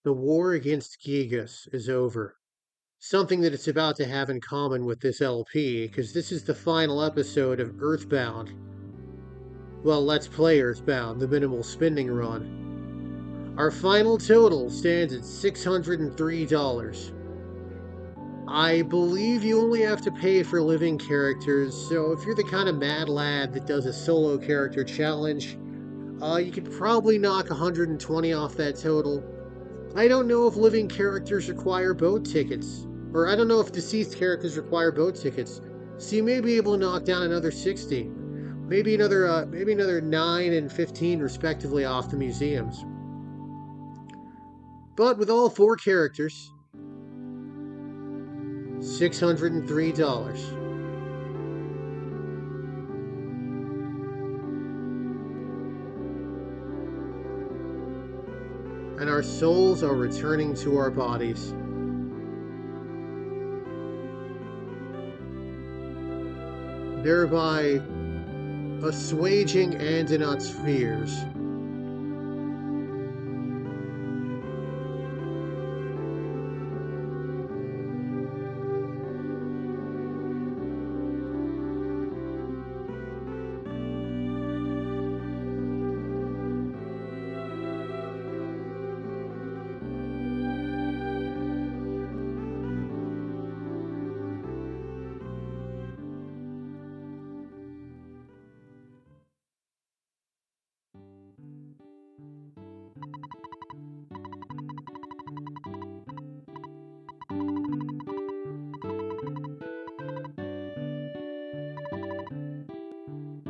The war against Gigas is over. Something that it's about to have in common with this LP, because this is the final episode of Earthbound. Well, let's play Earthbound, the minimal spending run. Our final total stands at $603. I believe you only have to pay for living characters, so if you're the kind of mad lad that does a solo character challenge, you could probably knock 120 off that total. I don't know if living characters require boat tickets, or I don't know if deceased characters require boat tickets. So you may be able to knock down another 60, maybe another 9 and 15 respectively off the museums. But with all four characters, $603. And our souls are returning to our bodies. Thereby assuaging Andonot's fears.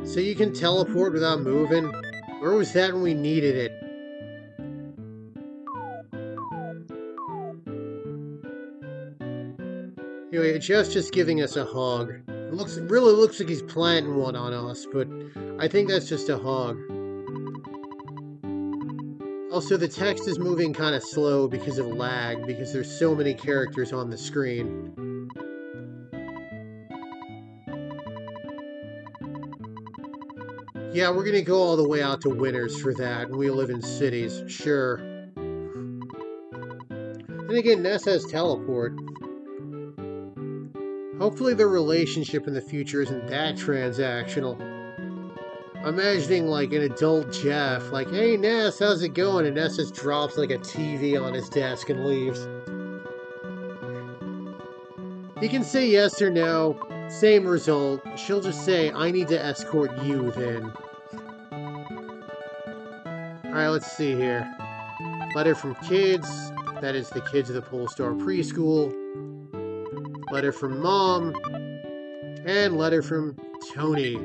So you can teleport without moving? Where was that when we needed it? Anyway, Jeff's just giving us a hug. It really looks like he's planting one on us, but I think that's just a hug. Also, the text is moving kind of slow because of lag, because there's so many characters on the screen. Yeah, we're gonna go all the way out to Winters for that, and we live in cities, sure. Then again, Ness has teleport. Hopefully their relationship in the future isn't that transactional. I'm imagining like an adult Jeff, like, hey Ness, how's it going? And Ness just drops like a TV on his desk and leaves. He can say yes or no, same result. She'll just say, I need to escort you then. Alright, let's see here. Letter from kids. That is the kids of the Polestar preschool. Letter from mom. And letter from Tony.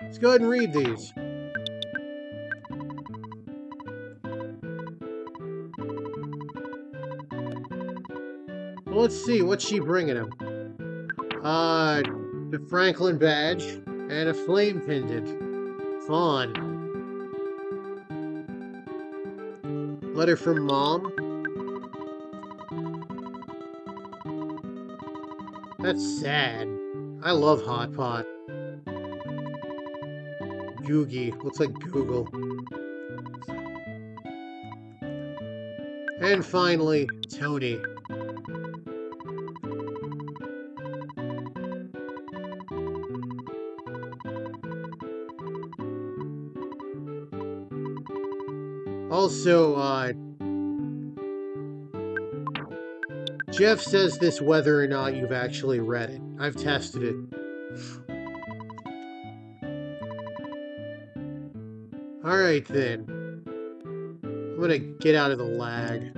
Let's go ahead and read these. Well, let's see, what's she bringing him? The Franklin badge and a flame pendant. Fun. Letter from mom. That's sad. I love Hot Pot. Googie. Looks like Google. And finally, Tony. Also, Jeff says this whether or not you've actually read it. I've tested it. Alright then. I'm gonna get out of the lag.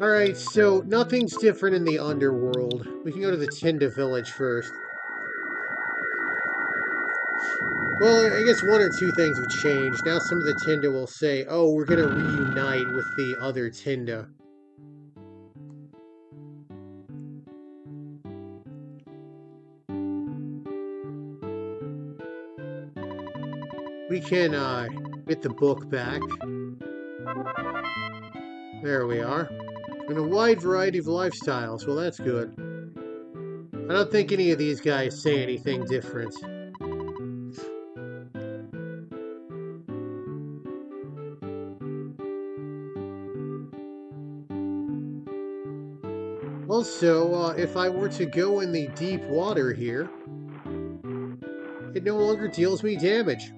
Alright, so nothing's different in the underworld. We can go to the Tinda village first. Well, I guess one or two things have changed. Now some of the Tinda will say, oh, we're gonna reunite with the other Tinda. We can, get the book back. There we are. In a wide variety of lifestyles. Well, that's good. I don't think any of these guys say anything different. Also, if I were to go in the deep water here, it no longer deals me damage,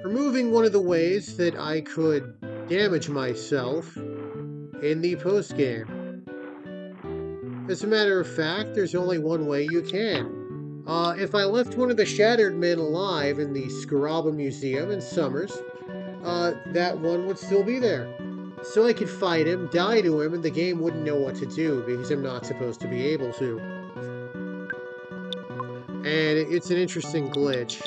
removing one of the ways that I could damage myself in the post-game. As a matter of fact, there's only one way you can. If I left one of the Shattered Men alive in the Scaraba Museum in Summers, that one would still be there. So I could fight him, die to him, and the game wouldn't know what to do because I'm not supposed to be able to. And it's an interesting glitch.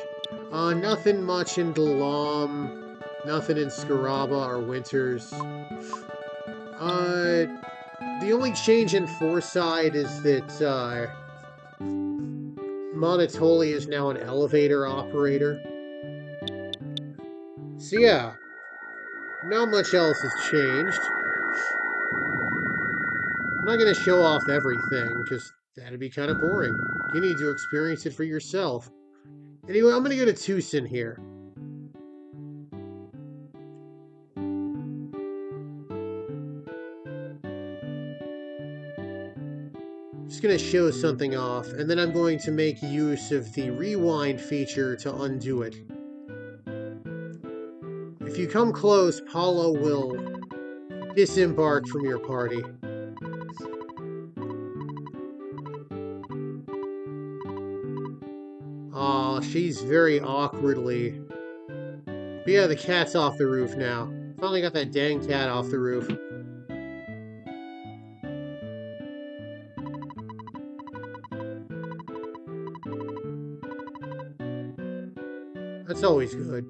Nothing much in Dalam, nothing in Scaraba or Winters. The only change in Foresight is that, Monotoli is now an elevator operator. So yeah, not much else has changed. I'm not going to show off everything, because that'd be kind of boring. You need to experience it for yourself. Anyway, I'm going to go to Tucson here. Just going to show something off, and then I'm going to make use of the rewind feature to undo it. If you come close, Paulo will disembark from your party. Aw, she's very awkwardly. But yeah, the cat's off the roof now. Finally got that dang cat off the roof. That's always good.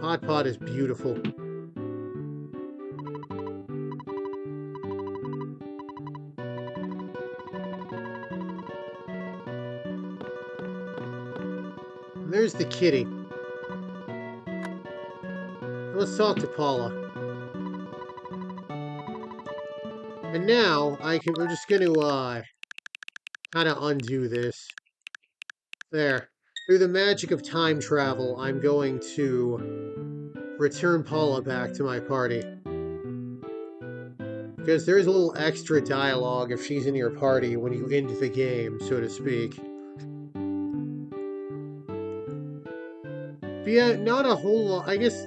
Hot Pot is beautiful. And there's the kitty. Let's talk to Paula. And now we're just gonna kind of undo this. There. Through the magic of time travel, I'm going to return Paula back to my party. Because there's a little extra dialogue if she's in your party when you end the game, so to speak. But yeah, not a whole lot. I guess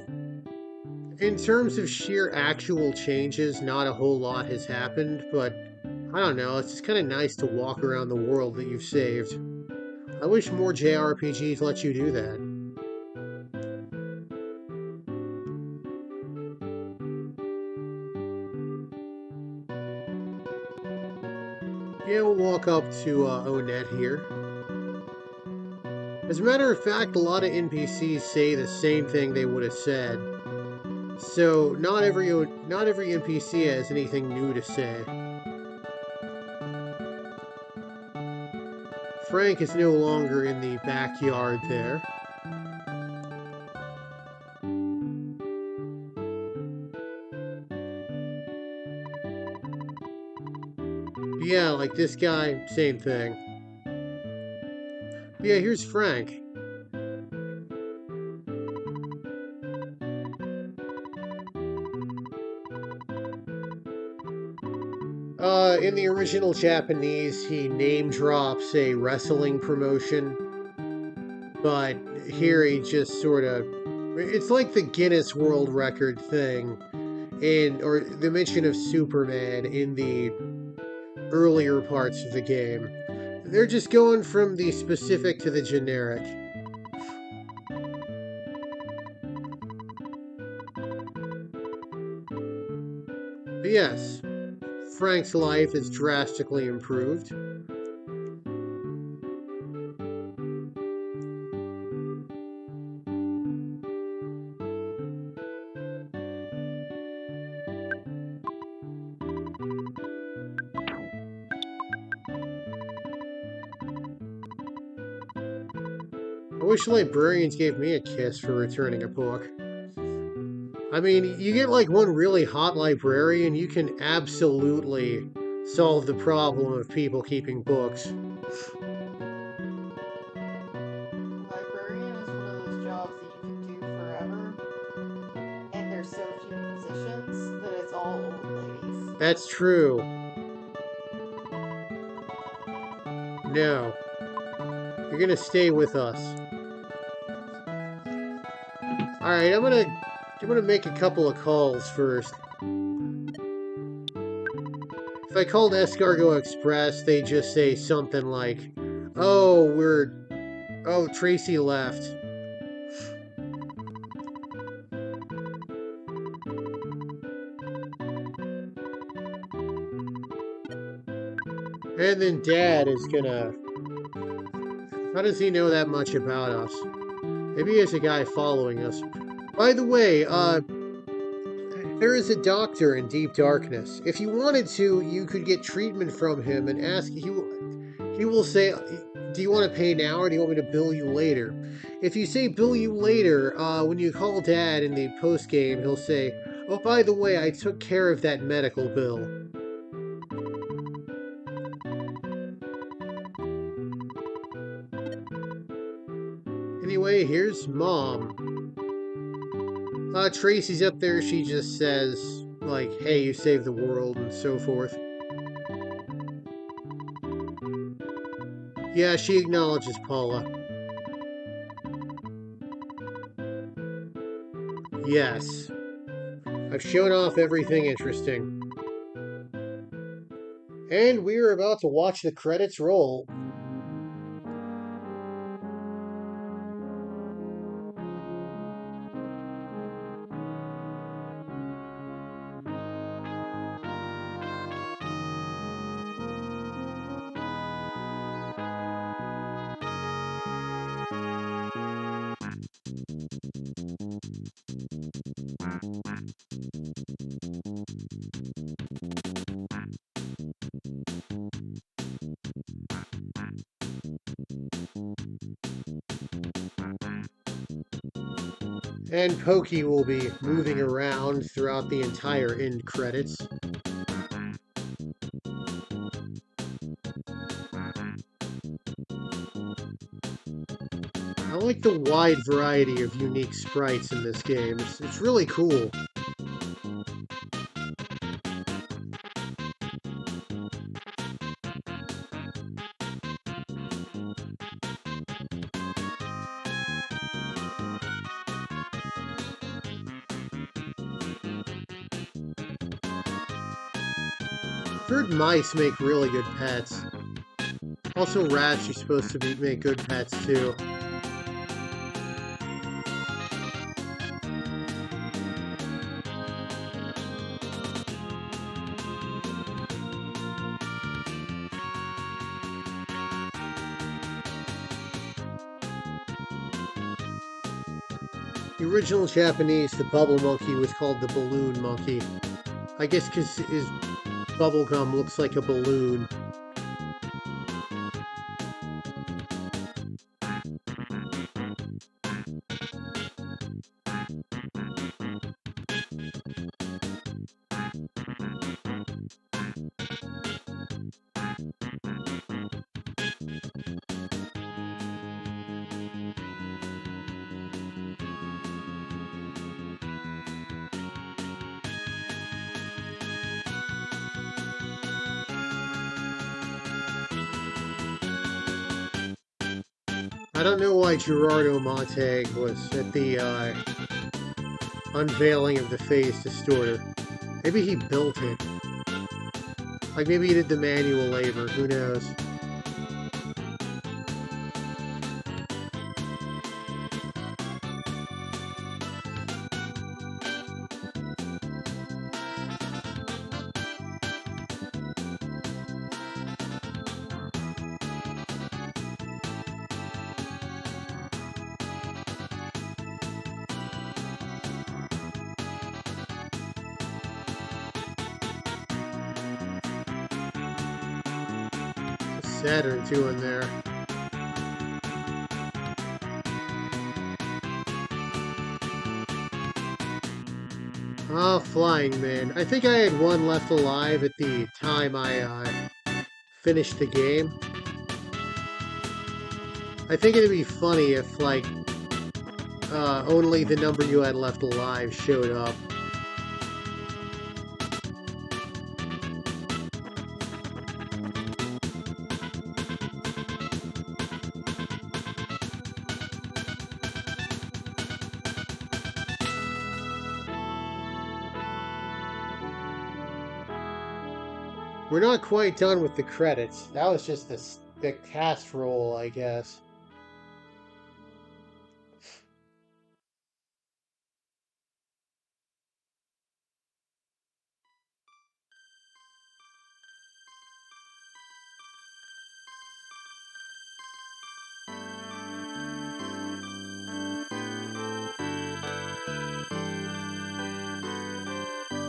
in terms of sheer actual changes, not a whole lot has happened, but I don't know, it's just kind of nice to walk around the world that you've saved. I wish more JRPGs let you do that. Yeah, we'll walk up to Onet here. As a matter of fact, a lot of NPCs say the same thing they would have said. So not every NPC has anything new to say. Frank is no longer in the backyard there. Yeah, like this guy, same thing. Yeah, here's Frank. In the original Japanese, he name drops a wrestling promotion, but here he just sort of. It's like the Guinness World Record thing, or the mention of Superman in the earlier parts of the game. They're just going from the specific to the generic. But yes, Frank's life is drastically improved. I wish librarians gave me a kiss for returning a book. I mean, you get like one really hot librarian, you can absolutely solve the problem of people keeping books. Librarian is one of those jobs that you can do forever, and there's so few positions that it's all old ladies. That's true. No, you're gonna stay with us. Alright, I'm gonna make a couple of calls first. If I called Escargot Express, they just say something like, "Oh, Tracy left." And then Dad is gonna... How does he know that much about us? Maybe he has a guy following us. By the way, there is a doctor in Deep Darkness. If you wanted to, you could get treatment from him and ask. He will say, "Do you want to pay now or do you want me to bill you later?" If you say bill you later, when you call Dad in the post game, he'll say, "Oh, by the way, I took care of that medical bill." Anyway, here's Mom. Tracy's up there. She just says, like, "Hey, you saved the world," and so forth. Yeah, she acknowledges Paula. Yes, I've shown off everything interesting. And we are about to watch the credits roll. And Pokey will be moving around throughout the entire end credits. I like the wide variety of unique sprites in this game. It's really cool. I've heard mice make really good pets. Also, rats are supposed to make good pets too. The original Japanese, the bubble monkey was called the balloon monkey. I guess because his bubblegum looks like a balloon. I don't know why Gerardo Montague was at the unveiling of the phase distorter. Maybe he built it. Like maybe he did the manual labor. Who knows? Saturn doing there? Oh, Flying Man. I think I had one left alive at the time I finished the game. I think it'd be funny if, like, only the number you had left alive showed up. We're not quite done with the credits. That was just the cast roll, I guess.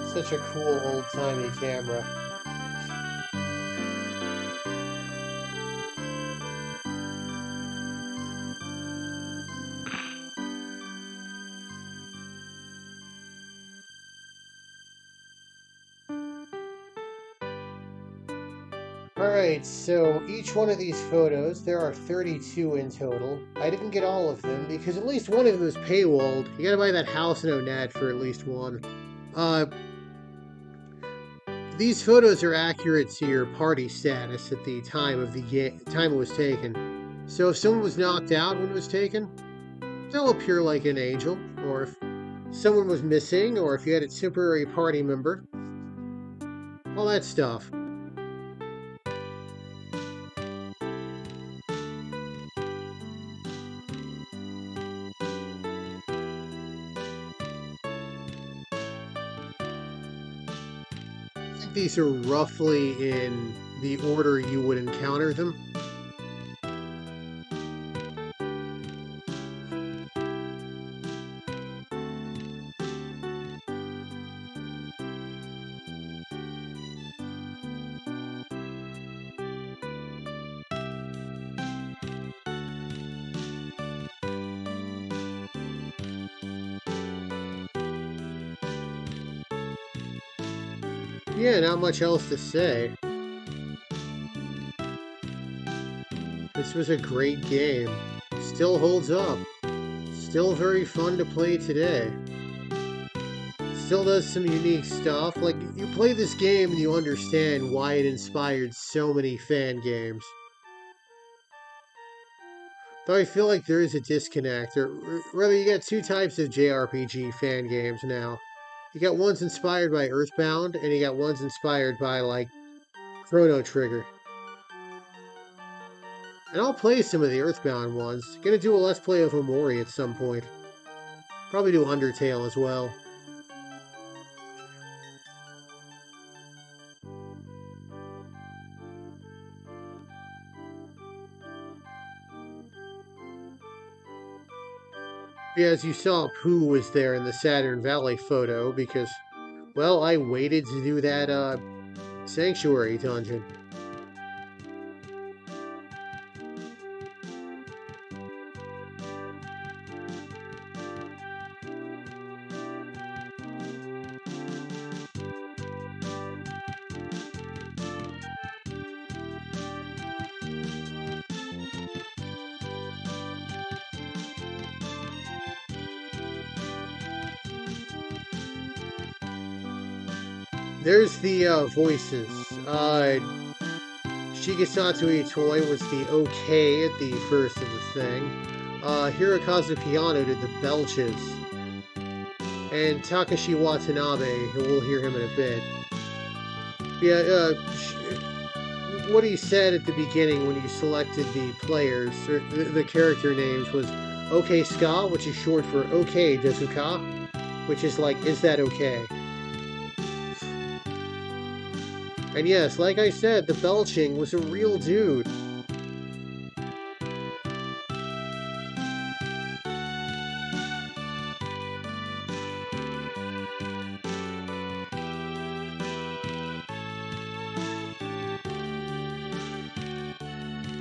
Such a cool old-timey camera. Alright, so each one of these photos, there are 32 in total. I didn't get all of them because at least one of them is paywalled. You gotta buy that house in Onat for at least one. Uh, these photos are accurate to your party status at the time of the time it was taken. So if someone was knocked out when it was taken, they'll appear like an angel. Or if someone was missing, or if you had a temporary party member, all that stuff. I think these are roughly in the order you would encounter them. Yeah, not much else to say. This was a great game. Still holds up. Still very fun to play today. Still does some unique stuff. Like, you play this game and you understand why it inspired so many fan games. Though I feel like there is a disconnect, or rather, you got two types of JRPG fan games now. You got ones inspired by Earthbound, and you got ones inspired by, like, Chrono Trigger. And I'll play some of the Earthbound ones. Gonna do a Let's Play of Omori at some point. Probably do Undertale as well. Yeah, as you saw, Pooh was there in the Saturn Valley photo because, well, I waited to do that, Sanctuary dungeon. There's the, voices. Shigesato Itoi was the OK at the first of the thing. Hirokazu Piano did the belches. And Takashi Watanabe, we'll hear him in a bit. Yeah, what he said at the beginning when you selected the players, or the character names, was OK Ska, which is short for OK Desuka, which is like, is that okay? And yes, like I said, the belching was a real dude.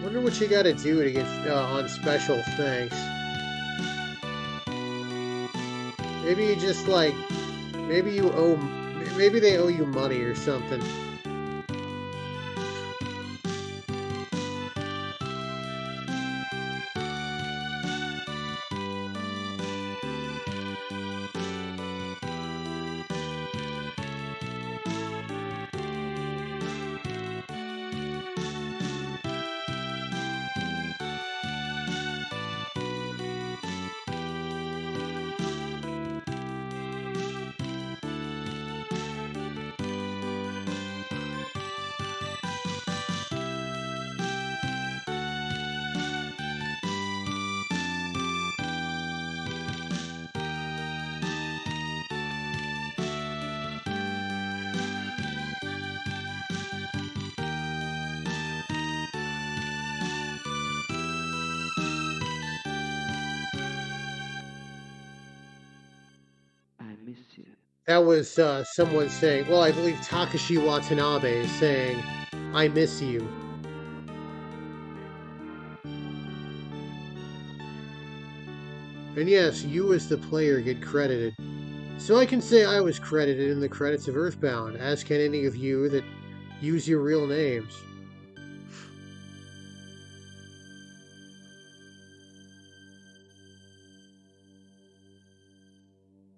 Wonder what you gotta do to get on special thanks. Maybe you just like, maybe you owe, maybe they owe you money or something. That was someone saying, well, I believe Takashi Watanabe is saying, I miss you. And yes, you as the player get credited. So I can say I was credited in the credits of Earthbound, as can any of you that use your real names.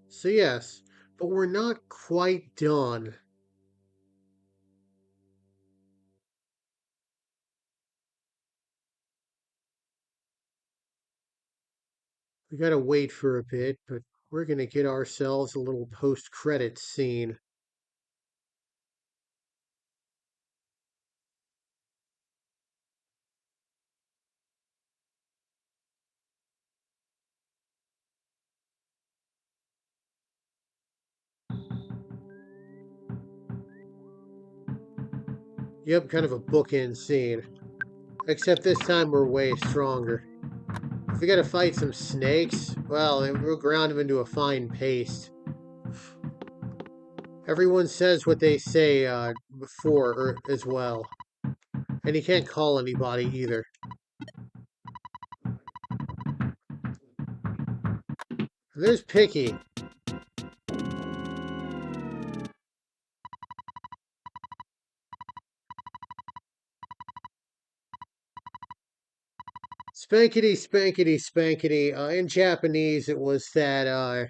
So yes, but we're not quite done. We gotta wait for a bit, but we're gonna get ourselves a little post-credits scene. Yep, kind of a bookend scene. Except this time we're way stronger. If we gotta fight some snakes, well, then we'll ground them into a fine paste. Everyone says what they say before as well. And he can't call anybody either. There's Picky. Spankety, spankety, spankety. In Japanese, it was that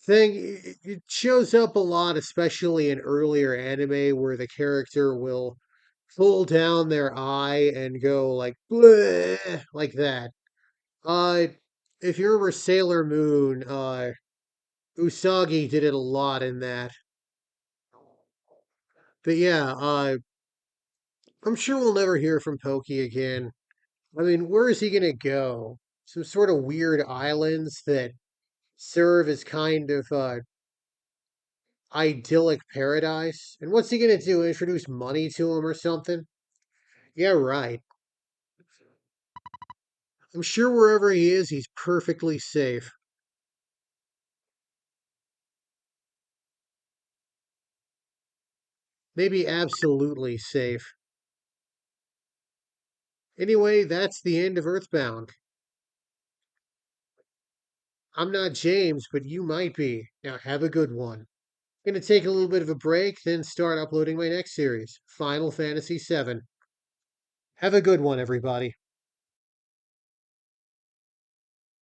thing. It shows up a lot, especially in earlier anime, where the character will pull down their eye and go like bleh, like that. Uh, if you remember Sailor Moon, Usagi did it a lot in that. But yeah, I'm sure we'll never hear from Pokey again. I mean, where is he gonna go? Some sort of weird islands that serve as kind of idyllic paradise? And what's he gonna do? Introduce money to him or something? Yeah, right. I'm sure wherever he is, he's perfectly safe. Maybe absolutely safe. Anyway, that's the end of Earthbound. I'm not James, but you might be. Now have a good one. I'm gonna take a little bit of a break, then start uploading my next series, Final Fantasy VII. Have a good one, everybody.